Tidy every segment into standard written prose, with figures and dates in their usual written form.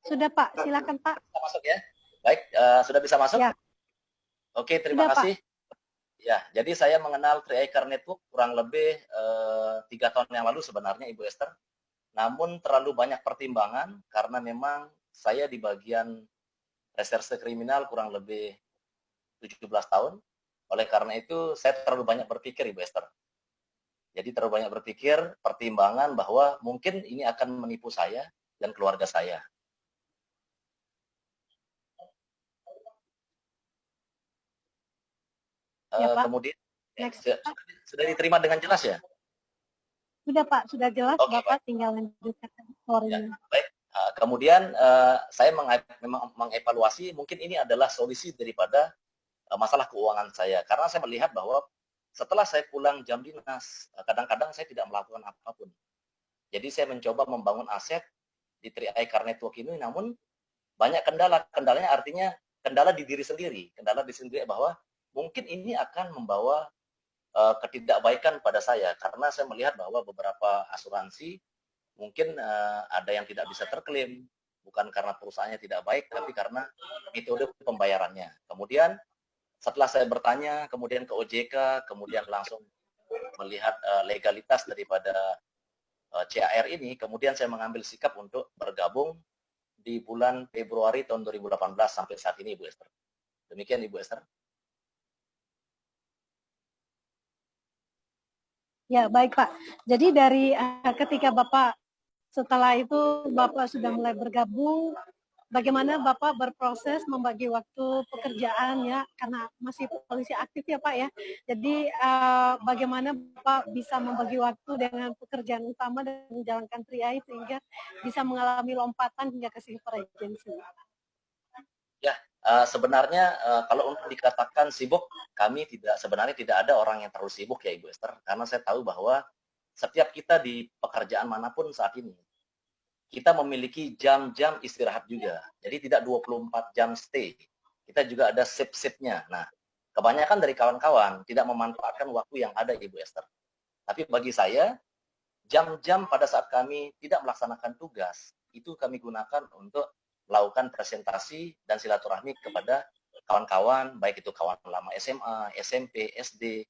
Sudah Pak, silakan Pak. Bisa masuk ya. Baik, sudah bisa masuk? Ya. Oke, terima Sudah, Pak. kasih. Ya, jadi saya mengenal 3iCar Network kurang lebih 3 tahun yang lalu sebenarnya, Ibu Esther. Namun terlalu banyak pertimbangan karena memang saya di bagian reserse kriminal kurang lebih 17 tahun. Oleh karena itu, saya terlalu banyak berpikir, Ibu Esther. Jadi terlalu banyak berpikir, pertimbangan bahwa mungkin ini akan menipu saya dan keluarga saya. Ya, Pak. Kemudian, Next, Pak. sudah diterima dengan jelas ya? Sudah, Pak. Sudah jelas, Oke, Bapak baik. tinggal lanjutkan Ya, story-nya. baik. Kemudian saya memang mengevaluasi mungkin ini adalah solusi daripada masalah keuangan saya. Karena saya melihat bahwa setelah saya pulang jam dinas, kadang-kadang saya tidak melakukan apapun. Jadi saya mencoba membangun aset di 3iCar Network ini, namun banyak kendala. Kendalanya artinya kendala di diri sendiri. Kendala di sendiri bahwa mungkin ini akan membawa ketidakbaikan pada saya. Karena saya melihat bahwa beberapa asuransi mungkin ada yang tidak bisa terklaim, bukan karena perusahaannya tidak baik, tapi karena metode pembayarannya. Kemudian setelah saya bertanya, kemudian ke OJK, kemudian langsung melihat legalitas daripada CAR ini, kemudian saya mengambil sikap untuk bergabung di bulan Februari tahun 2018 sampai saat ini, Ibu Esther. Demikian, Ibu Esther. Ya, baik Pak. Jadi dari ketika Bapak setelah itu Bapak sudah mulai bergabung, bagaimana Bapak berproses membagi waktu pekerjaan ya, karena masih polisi aktif ya Pak ya. Jadi bagaimana Bapak bisa membagi waktu dengan pekerjaan utama dan menjalankan 3i sehingga bisa mengalami lompatan hingga ke silver agency. Ya, sebenarnya kalau untuk dikatakan sibuk, kami sebenarnya tidak ada orang yang terlalu sibuk ya Ibu Esther, karena saya tahu bahwa setiap kita di pekerjaan manapun saat ini, kita memiliki jam-jam istirahat juga. Jadi tidak 24 jam stay. Kita juga ada shift-shiftnya. Nah, kebanyakan dari kawan-kawan tidak memanfaatkan waktu yang ada, Ibu Esther. Tapi bagi saya, jam-jam pada saat kami tidak melaksanakan tugas, itu kami gunakan untuk melakukan presentasi dan silaturahmi kepada kawan-kawan, baik itu kawan lama SMA, SMP, SD,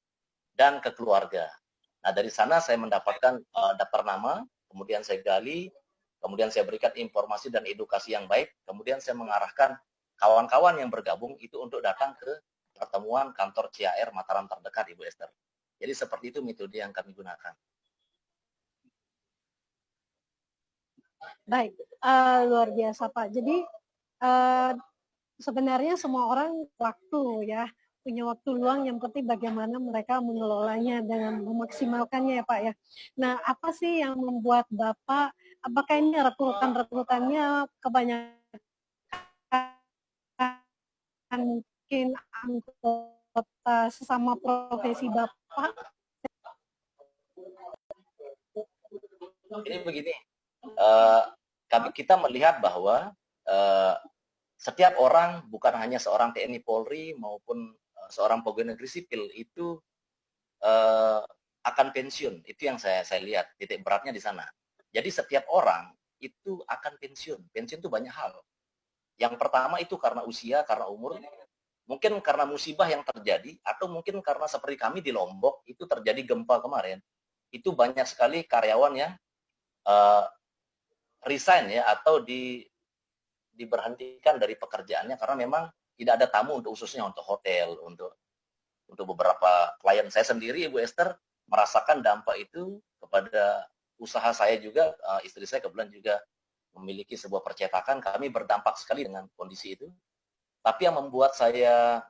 dan ke keluarga. Nah, dari sana saya mendapatkan daftar nama, kemudian saya gali, kemudian saya berikan informasi dan edukasi yang baik, kemudian saya mengarahkan kawan-kawan yang bergabung itu untuk datang ke pertemuan kantor CAR Mataram terdekat, Ibu Esther. Jadi seperti itu metode yang kami gunakan. Baik, luar biasa Pak. Jadi sebenarnya semua orang punya waktu luang, yang penting bagaimana mereka mengelolanya dengan memaksimalkannya ya Pak ya. Nah, apa sih yang membuat Bapak, apakah ini rekrutannya kebanyakan mungkin anggota sesama profesi Bapak? Ini begini, kita melihat bahwa setiap orang, bukan hanya seorang TNI Polri maupun seorang pegawai negeri sipil itu akan pensiun. Itu yang saya lihat, titik beratnya di sana. Jadi setiap orang itu akan pensiun. Pensiun itu banyak hal. Yang pertama itu karena usia, karena umur, mungkin karena musibah yang terjadi, atau mungkin karena seperti kami di Lombok, itu terjadi gempa kemarin. Itu banyak sekali karyawan yang resign ya, atau diberhentikan dari pekerjaannya karena memang tidak ada tamu khususnya untuk hotel, untuk beberapa klien. Saya sendiri, Ibu Esther, merasakan dampak itu kepada usaha saya juga. Istri saya kebetulan juga memiliki sebuah percetakan, kami berdampak sekali dengan kondisi itu. Tapi yang membuat saya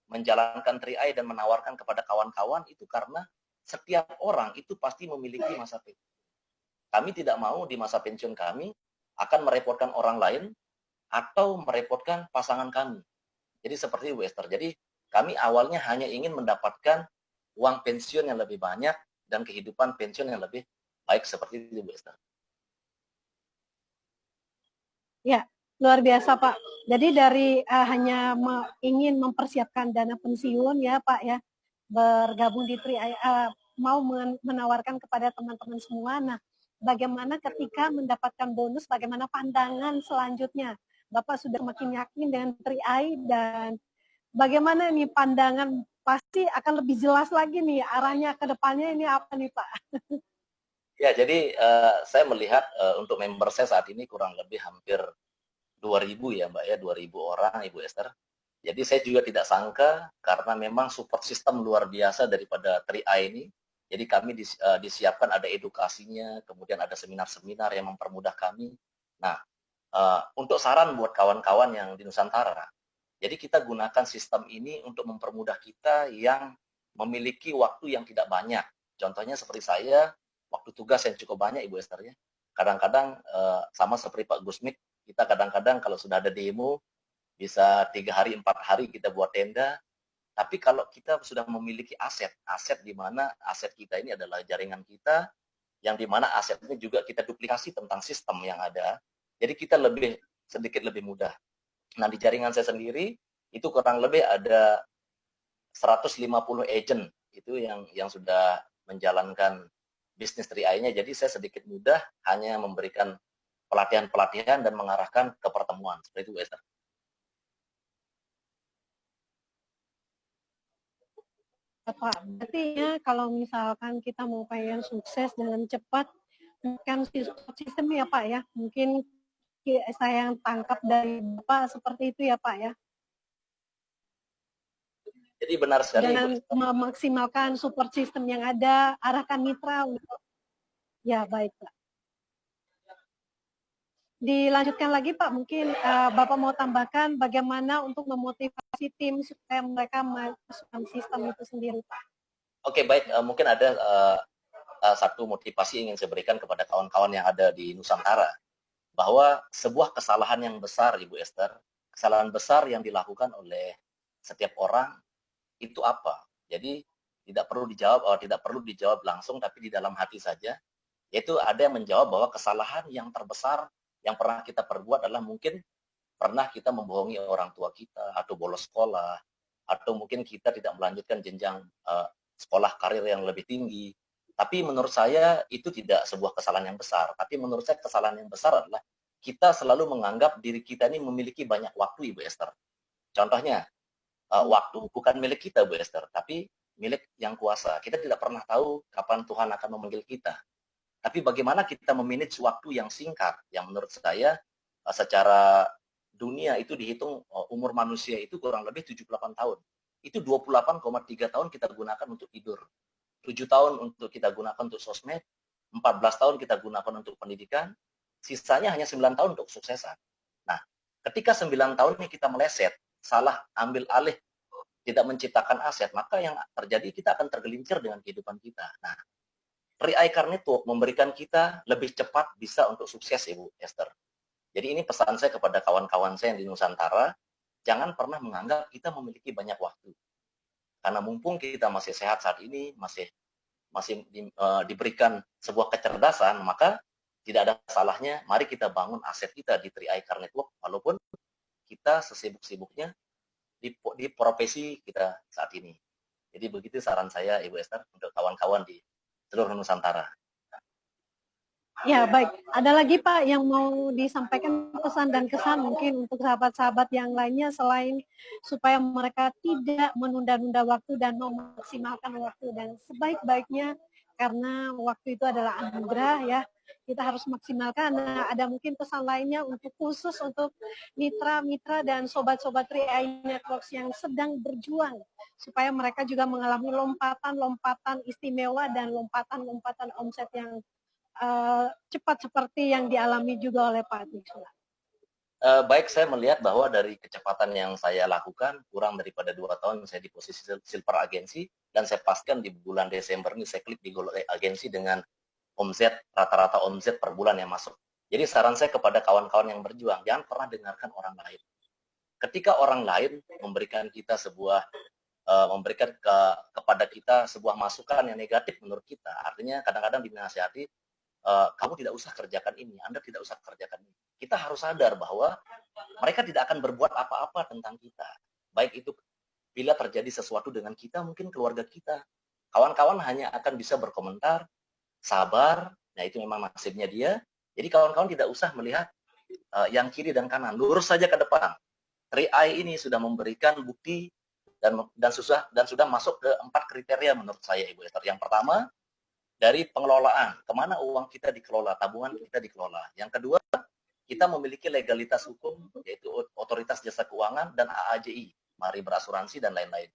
menjalankan 3i dan menawarkan kepada kawan-kawan itu karena setiap orang itu pasti memiliki masa pensiun. Kami tidak mau di masa pensiun kami akan merepotkan orang lain atau merepotkan pasangan kami. Jadi seperti itu, Bu Esther. Jadi kami awalnya hanya ingin mendapatkan uang pensiun yang lebih banyak dan kehidupan pensiun yang lebih baik, seperti itu, Bu Esther. Ya, luar biasa Pak. Jadi dari hanya ingin mempersiapkan dana pensiun ya Pak ya, bergabung di 3i, mau menawarkan kepada teman-teman semua. Nah, bagaimana ketika mendapatkan bonus, bagaimana pandangan selanjutnya. Bapak sudah makin yakin dengan 3i dan bagaimana nih pandangan pasti akan lebih jelas lagi nih arahnya ke depannya ini apa nih Pak? Ya, jadi saya melihat untuk member saya saat ini kurang lebih hampir 2.000 ya Mbak ya, 2.000 orang Ibu Esther. Jadi saya juga tidak sangka karena memang support system luar biasa daripada 3i ini. Jadi kami disiapkan ada edukasinya, kemudian ada seminar-seminar yang mempermudah kami. Nah, untuk saran buat kawan-kawan yang di Nusantara, jadi kita gunakan sistem ini untuk mempermudah kita yang memiliki waktu yang tidak banyak. Contohnya seperti saya, waktu tugas yang cukup banyak Ibu Esther ya. Kadang-kadang sama seperti Pak Gusmik, kita kadang-kadang kalau sudah ada demo, bisa 3 hari, 4 hari kita buat tenda. Tapi kalau kita sudah memiliki aset, aset di mana aset kita ini adalah jaringan kita, yang di mana asetnya juga kita duplikasi tentang sistem yang ada, jadi kita sedikit lebih mudah. Nah, di jaringan saya sendiri, itu kurang lebih ada 150 agent itu yang sudah menjalankan bisnis 3i-nya. Jadi saya sedikit mudah hanya memberikan pelatihan-pelatihan dan mengarahkan ke pertemuan. Seperti itu, Esther. Pak, berarti ya kalau misalkan kita mau pengen sukses dengan cepat, kan sistem ya Pak ya, mungkin saya yang tangkap dari Bapak seperti itu ya Pak ya. Jadi benar sekali. Dengan memaksimalkan support system yang ada, arahkan mitra untuk, ya baik Pak. Dilanjutkan lagi Pak, mungkin Bapak mau tambahkan bagaimana untuk memotivasi tim supaya mereka masukkan sistem itu sendiri Pak. Oke, baik. Mungkin ada satu motivasi ingin saya berikan kepada kawan-kawan yang ada di Nusantara. Bahwa sebuah kesalahan yang besar, Ibu Esther, kesalahan besar yang dilakukan oleh setiap orang, itu apa? Jadi tidak perlu dijawab langsung, tapi di dalam hati saja. Yaitu ada yang menjawab bahwa kesalahan yang terbesar yang pernah kita perbuat adalah mungkin pernah kita membohongi orang tua kita, atau bolos sekolah, atau mungkin kita tidak melanjutkan jenjang sekolah karir yang lebih tinggi. Tapi menurut saya itu tidak sebuah kesalahan yang besar. Tapi menurut saya kesalahan yang besar adalah kita selalu menganggap diri kita ini memiliki banyak waktu, Ibu Esther. Contohnya, waktu bukan milik kita, Bu Esther, tapi milik yang kuasa. Kita tidak pernah tahu kapan Tuhan akan memanggil kita. Tapi bagaimana kita memanage waktu yang singkat, yang menurut saya secara dunia itu dihitung umur manusia itu kurang lebih 78 tahun. Itu 28,3 tahun kita gunakan untuk tidur. 7 tahun untuk kita gunakan untuk sosmed, 14 tahun kita gunakan untuk pendidikan, sisanya hanya 9 tahun untuk kesuksesan. Nah, ketika 9 tahun ini kita meleset, salah ambil alih, tidak menciptakan aset, maka yang terjadi kita akan tergelincir dengan kehidupan kita. Nah, 3i Car Network memberikan kita lebih cepat bisa untuk sukses, Ibu Esther. Jadi ini pesan saya kepada kawan-kawan saya yang di Nusantara, jangan pernah menganggap kita memiliki banyak waktu. Karena mumpung kita masih sehat saat ini, masih diberikan sebuah kecerdasan, maka tidak ada salahnya, mari kita bangun aset kita di 3i Car Network, walaupun kita sesibuk-sibuknya di profesi kita saat ini. Jadi begitu saran saya, Ibu Esther, untuk kawan-kawan di seluruh Nusantara. Ya, baik. Ada lagi Pak yang mau disampaikan pesan dan kesan mungkin untuk sahabat-sahabat yang lainnya selain supaya mereka tidak menunda-nunda waktu dan memaksimalkan waktu dan sebaik-baiknya karena waktu itu adalah anugerah ya. Kita harus maksimalkan. Nah, ada mungkin pesan lainnya untuk khusus untuk mitra-mitra dan sobat-sobat 3i Networks yang sedang berjuang supaya mereka juga mengalami lompatan-lompatan istimewa dan lompatan-lompatan omset yang cepat seperti yang dialami juga oleh Pak Adisula. Baik, saya melihat bahwa dari kecepatan yang saya lakukan, kurang daripada 2 tahun saya di posisi silver agensi, dan saya pastikan di bulan Desember ini saya klik di gold agensi dengan omset, rata-rata omset per bulan yang masuk. Jadi saran saya kepada kawan-kawan yang berjuang, jangan pernah dengarkan orang lain. Ketika orang lain memberikan kita kepada kita sebuah masukan yang negatif menurut kita, artinya kadang-kadang dinasihati, kamu tidak usah kerjakan ini, Anda tidak usah kerjakan ini. Kita harus sadar bahwa mereka tidak akan berbuat apa-apa tentang kita. Baik itu bila terjadi sesuatu dengan kita, mungkin keluarga kita. Kawan-kawan hanya akan bisa berkomentar, sabar, Nah, itu memang nasibnya dia. Jadi kawan-kawan tidak usah melihat yang kiri dan kanan, lurus saja ke depan. 3i ini sudah memberikan bukti dan sudah masuk ke 4 kriteria menurut saya, Ibu Esther. Yang pertama, dari pengelolaan, kemana uang kita dikelola, tabungan kita dikelola. Yang kedua, kita memiliki legalitas hukum, yaitu Otoritas Jasa Keuangan dan AAJI, mari berasuransi dan lain-lain.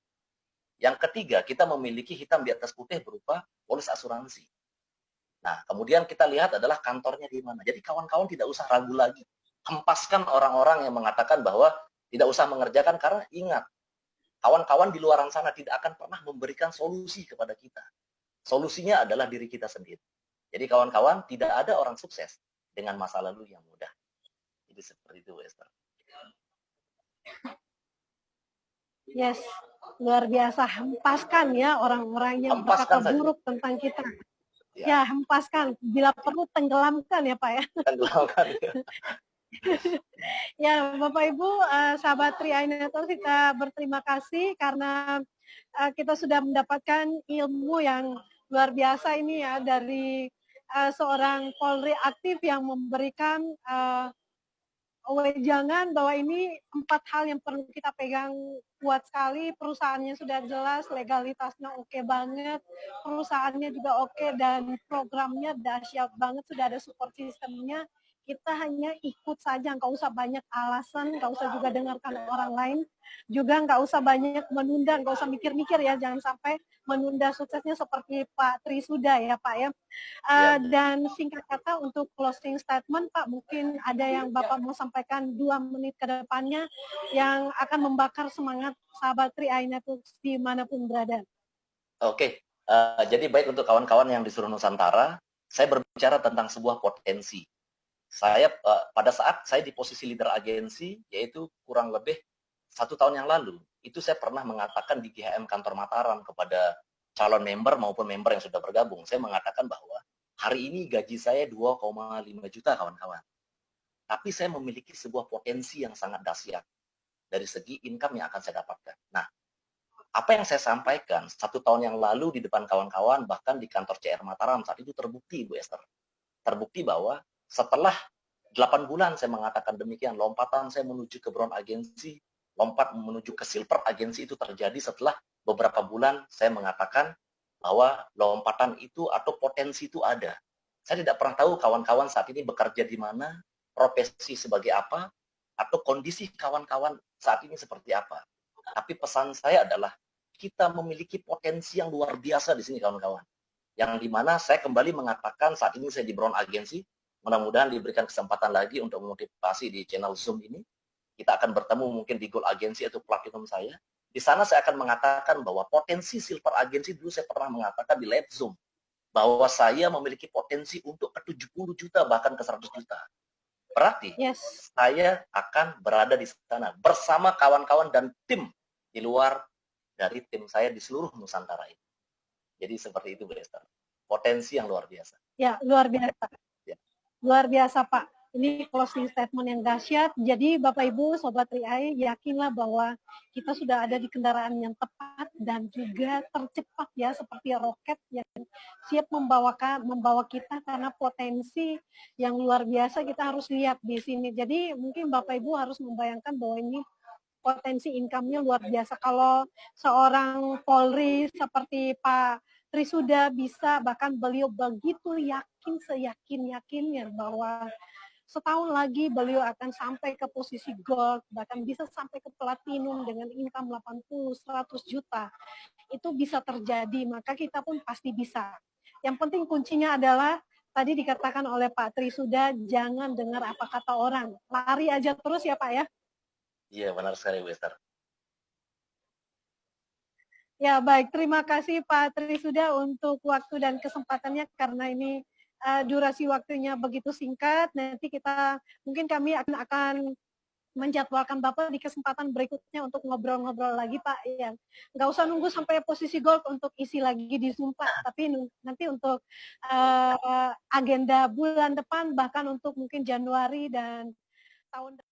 Yang ketiga, kita memiliki hitam di atas putih berupa polis asuransi. Nah, kemudian kita lihat adalah kantornya di mana. Jadi kawan-kawan tidak usah ragu lagi. Hempaskan orang-orang yang mengatakan bahwa tidak usah mengerjakan, karena ingat, kawan-kawan di luar sana tidak akan pernah memberikan solusi kepada kita. Solusinya adalah diri kita sendiri. Jadi kawan-kawan, tidak ada orang sukses dengan masa lalu yang mudah. Jadi seperti itu, Esther. Yes, luar biasa. Hempaskan ya orang-orang yang berkata buruk tentang kita. Ya, hempaskan. Bila perlu tenggelamkan ya Pak ya. Tenggelamkan. Ya, Bapak Ibu, sahabat 3i Network, kita berterima kasih karena kita sudah mendapatkan ilmu yang luar biasa ini ya dari seorang Polri aktif yang memberikan wejangan bahwa ini 4 hal yang perlu kita pegang kuat sekali. Perusahaannya sudah jelas, legalitasnya oke banget, perusahaannya juga oke, dan programnya dahsyat banget, sudah ada support sistemnya. Kita hanya ikut saja, nggak usah banyak alasan, nggak usah juga dengarkan orang lain, juga nggak usah banyak menunda, nggak usah mikir-mikir ya, jangan sampai menunda suksesnya seperti Pak Tri sudah ya Pak ya. Dan singkat kata untuk closing statement Pak, mungkin ada yang Bapak mau sampaikan 2 menit ke depannya yang akan membakar semangat sahabat 3i Network dimanapun berada. Oke, jadi baik untuk kawan-kawan yang di seluruh Nusantara, saya berbicara tentang sebuah potensi. Saya pada saat saya di posisi leader agensi, yaitu kurang lebih 1 tahun yang lalu, itu saya pernah mengatakan di GHM kantor Mataram kepada calon member maupun member yang sudah bergabung, saya mengatakan bahwa hari ini gaji saya 2,5 juta kawan-kawan. Tapi saya memiliki sebuah potensi yang sangat dahsyat dari segi income yang akan saya dapatkan. Nah, apa yang saya sampaikan 1 tahun yang lalu di depan kawan-kawan, bahkan di kantor CR Mataram saat itu terbukti, Bu Esther. Terbukti bahwa setelah 8 bulan saya mengatakan demikian, lompatan saya menuju ke Brown Agency, lompat menuju ke Silver Agency itu terjadi setelah beberapa bulan saya mengatakan bahwa lompatan itu atau potensi itu ada. Saya tidak pernah tahu kawan-kawan saat ini bekerja di mana, profesi sebagai apa, atau kondisi kawan-kawan saat ini seperti apa. Tapi pesan saya adalah kita memiliki potensi yang luar biasa di sini kawan-kawan. Yang dimana saya kembali mengatakan saat ini saya di Brown Agency, mudah-mudahan diberikan kesempatan lagi untuk memotivasi di channel Zoom ini. Kita akan bertemu mungkin di Gold Agency atau Platinum saya. Di sana saya akan mengatakan bahwa potensi Silver Agency dulu saya pernah mengatakan di live Zoom, bahwa saya memiliki potensi untuk ke 70 juta bahkan ke 100 juta. Berarti saya akan berada di sana bersama kawan-kawan dan tim di luar dari tim saya di seluruh Nusantara ini. Jadi seperti itu, Bu Esther. Potensi yang luar biasa. Ya, luar biasa. Ya. Luar biasa, Pak. Ini closing statement yang dahsyat. Jadi Bapak Ibu, Sobat 3i, yakinlah bahwa kita sudah ada di kendaraan yang tepat dan juga tercepat ya, seperti roket yang siap membawa kita, karena potensi yang luar biasa kita harus lihat di sini. Jadi mungkin Bapak Ibu harus membayangkan bahwa ini potensi income-nya luar biasa. Kalau seorang Polri seperti Pak Tri sudah bisa, bahkan beliau begitu yakin, seyakin-yakinnya bahwa setahun lagi beliau akan sampai ke posisi gold, bahkan bisa sampai ke platinum dengan income 80-100 juta. Itu bisa terjadi, maka kita pun pasti bisa. Yang penting kuncinya adalah tadi dikatakan oleh Pak Tri sudah, jangan dengar apa kata orang. Lari aja terus ya Pak ya. Iya, benar sekali Bu Esther. Ya baik, terima kasih Pak Tri sudah untuk waktu dan kesempatannya, karena ini durasi waktunya begitu singkat. Nanti kami akan menjadwalkan Bapak di kesempatan berikutnya untuk ngobrol-ngobrol lagi Pak. Ya, nggak usah nunggu sampai posisi gold untuk isi lagi di Zoom Pak, tapi nanti untuk agenda bulan depan, bahkan untuk mungkin Januari dan tahun depan.